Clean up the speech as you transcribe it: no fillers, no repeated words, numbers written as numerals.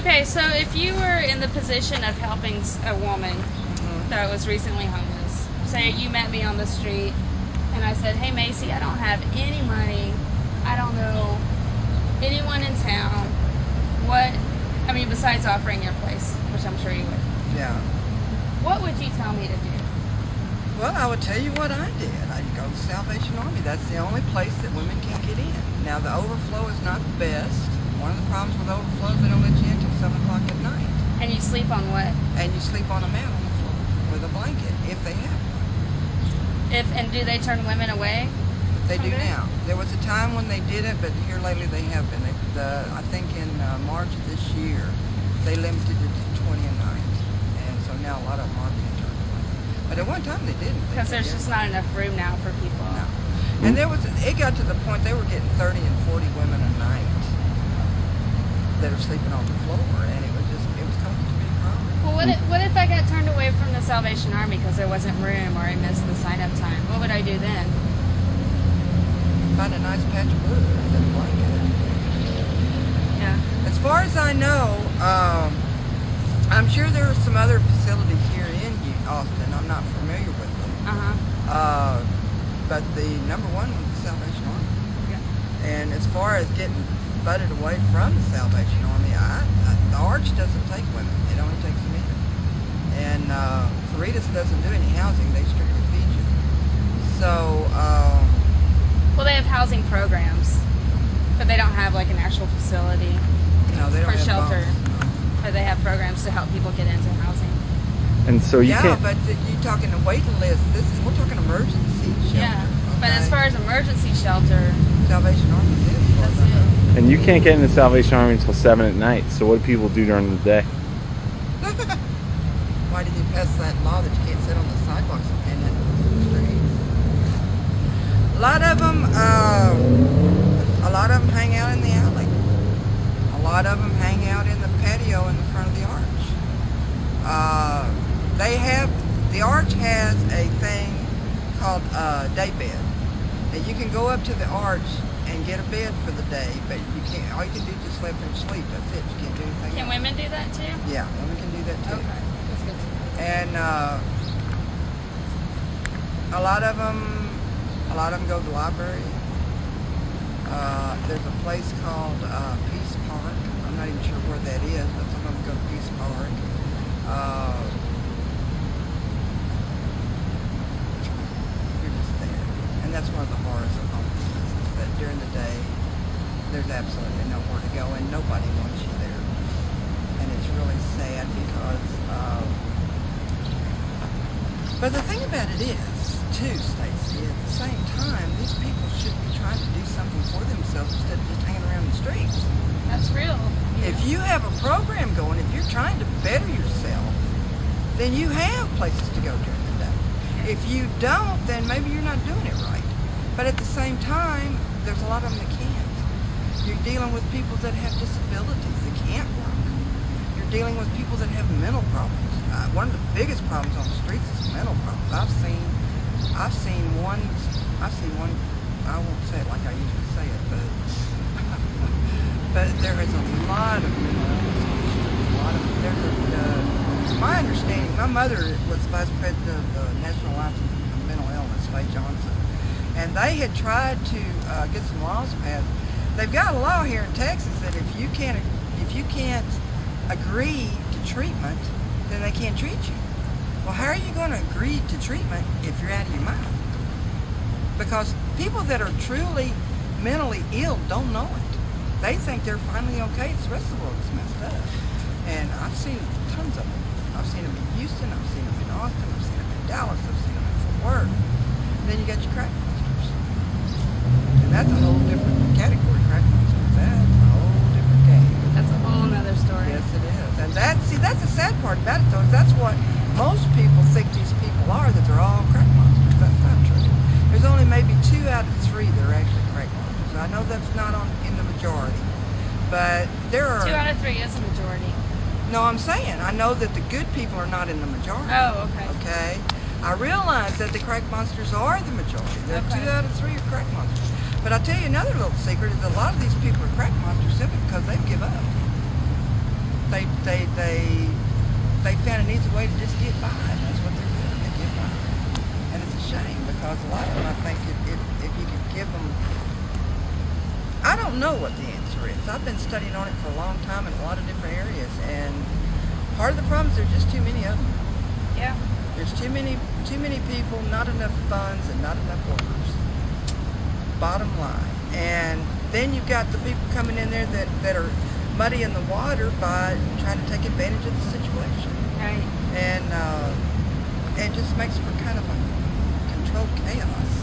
Okay, so if you were in the position of helping a woman that was recently homeless, say you met me on the street and I said, hey Macy, I don't have any money, I don't know anyone in town, besides offering your place, which I'm sure you would. Yeah. What would you tell me to do? Well, I would tell you what I did. I'd go to the Salvation Army. That's the only place that women can get in. Now, the overflow is not the best. One of the problems with overflow is they don't let you in until 7 o'clock at night. And you sleep on what? And you sleep on a mat on the floor with a blanket, if they have one. And do they turn women away? They do now. There was a time when they didn't, but here lately they have been. I think in March of this year, they limited it to 20 a night. And so now a lot of them are being turned away. But at one time they didn't. Because there's just not enough room now for people. No. And it got to the point they were getting 30 and 40 women a night that are sleeping on the floor, and it was causing too many problems. Well, what if I got turned away from the Salvation Army because there wasn't room or I missed the sign-up time? What would I do then? Find a nice patch of wood and blanket. Yeah. As far as I know, I'm sure there are some other facilities here in Austin. I'm not familiar with them. But the number one was the Salvation Army. Yeah. And as far as getting butted away from the Salvation Army, the Arch doesn't take women. It only takes men. And Cerritos doesn't do any housing. They strictly feed you. So, well, they have housing programs, but they don't have like an actual facility for shelter. But they have programs to help people get into housing. And so you can't. But you're talking a waiting list. We're talking emergency shelter. Yeah, okay? But as far as emergency shelter, Salvation Army is. That's it. And you can't get in the Salvation Army until 7 at night. So what do people do during the day? Why did you pass that law that you can't sit on the sidewalks and in the streets? A lot of them hang out in the alley. A lot of them hang out in the patio in the front of the Arch. The Arch has a thing called day bed. And you can go up to the Arch and get a bed for the day, but you can't. All you can do is just sleep and sleep. That's it. You can't do anything can else. women do that too? Yeah, women can do that too. Okay, that's good. And a lot of them go to the library. There's a place called Peace Park. I'm not even sure where that is, but some of them go to Peace Park. You're just there. And that's one of the horrors of homelessness, is that during the day, there's absolutely nowhere to go and nobody wants you there. And it's really sad because, but the thing about it is, too, Stacy, at the same time, these people should be trying to do something for themselves instead of just hanging around the streets. That's real. If you have a program going, if you're trying to better yourself, then you have places to go during the day. If you don't, then maybe you're not doing it right. But at the same time, there's a lot of them that can't. You're dealing with people that have disabilities that can't work. You're dealing with people that have mental problems. One of the biggest problems on the streets is mental problems. I've seen one, I won't say it like I usually say it, but there is a lot of mental illness on the streets. To my understanding, my mother was vice president of the National Alliance of Mental Illness, Faye Johnson, and they had tried to get some laws passed. They've got a law here in Texas that if you can't agree to treatment, then they can't treat you. Well, how are you going to agree to treatment if you're out of your mind? Because people that are truly mentally ill don't know it. They think they're finally okay. It's the rest of the world that's messed up. And I've seen tons of them. I've seen them in Houston. I've seen them in Austin. I've seen them in Dallas. I've seen them in Fort Worth. And then you got your crack monsters. And that's a whole different category, crack monsters. That's a whole different game. That's a whole nother story. Yes, it is. And that's the sad part about it, though. Is that's what most people think these people are, that they're all crack monsters. That's not true. There's only maybe 2 out of 3 that are actually crack monsters. I know that's not in the majority, but there are... 2 out of 3 is a majority. No, I'm saying, I know that the good people are not in the majority. Oh, okay. Okay? I realize that the crack monsters are the majority. There are 2 out of 3 are crack monsters. But I'll tell you another little secret is a lot of these people are crack monsters simply because they've given up. they found an easy way to just get by. That's what they're doing. They get by, and it's a shame because a lot of them, I think, if you could give them, I don't know what the answer is. I've been studying on it for a long time in a lot of different areas, and part of the problem is there's just too many of them. Yeah. There's too many people, not enough funds, and not enough workers. Bottom line. And then you've got the people coming in there that are muddying the water by trying to take advantage of the situation. Right. And it just makes for kind of a controlled chaos.